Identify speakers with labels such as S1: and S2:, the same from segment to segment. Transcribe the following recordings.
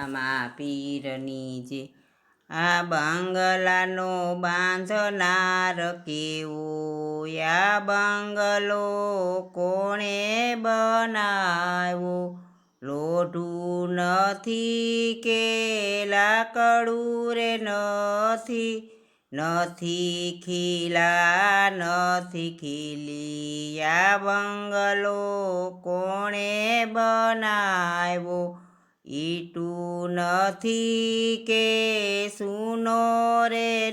S1: રામા પીરની જે આ બંગલાનો બાંધનાર કેવો આ બંગલો કોણે બનાવ્યો લોઢું નથી કે લાકડું રે નથી ખીલા નથી ખીલી આ બંગલો કોણે બનાવ્યો ઈટું નથી કે સૂનો રે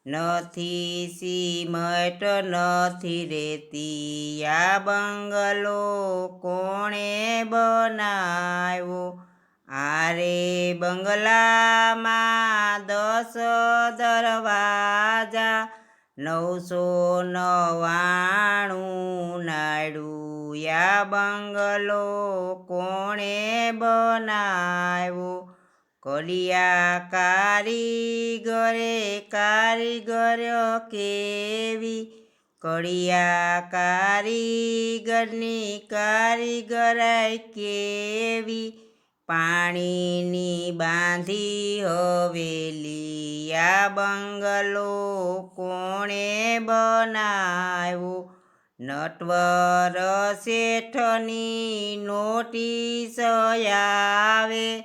S1: નથી સિમટ નથી રેતી આ બંગલો કોણે બનાવ્યો આરે બંગલામાં 10 દરવાજા 999 નાયડું આ બંગલો કોણે બનાવ્યો કડિયા કારીગરે કારીગર કેવી કડિયા કારીગરની કારીગરાઈ કેવી પાણીની બાંધી હવેલી આ બંગલો કોણે બનાવ્યો નટવર શેઠની નોટિસ આવે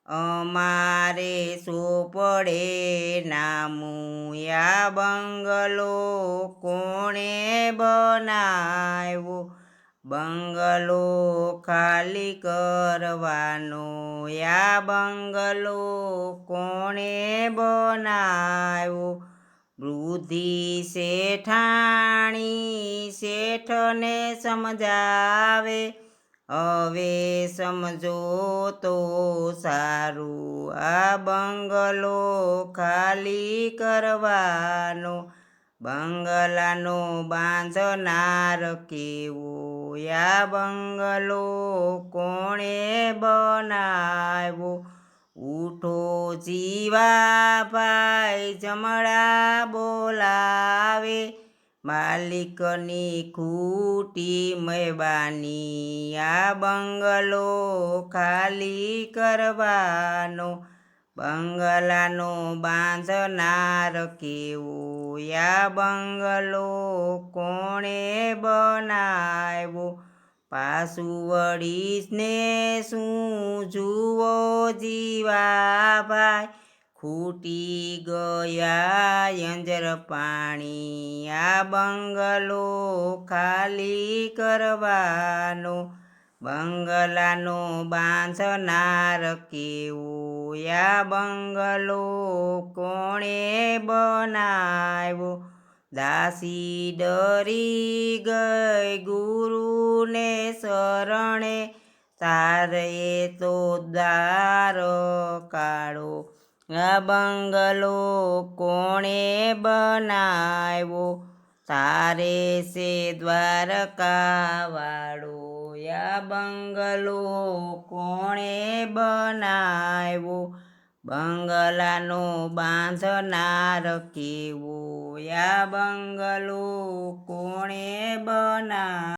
S1: અમારે સોપડે નામું આ બંગલો કોણે બનાવ્યો બંગલો ખાલી કરવાનો આ બંગલો કોણે બનાવ્યો બુદ્ધિ શેઠાણી શેઠને સમજાવે હવે સમજો તો સારું આ બંગલો ખાલી કરવાનો બંગલાનો બાંધનાર કેવો આ બંગલો કોણે બનાવ્યો ઉઠો જીવાભાઈ જમણા બોલાવે માલિકની ખૂટી મહેબાની આ બંગલો ખાલી કરવાનો બંગલાનો બાંધનાર કેવો આ બંગલો કોણે બનાવ્યો પાછું વળીશને શું જુઓ જીવાભાઈ ખૂટી ગયા અંજર પાણી આ બંગલો ખાલી કરવાનો બંગલાનો બાંધનાર કેવો આ બંગલો કોણે બનાવ્યો દાસી ડરી ગઈ ગુરુને શરણે તારે તો દાર કાઢો આ બંગલો કોણે બનાવ્યો તારે સે દ્વારકાવાળો આ બંગલો કોણે બનાવ્યો બંગલાનો બાંધનાર કેવો આ બંગલો કોણે બનાવ્યો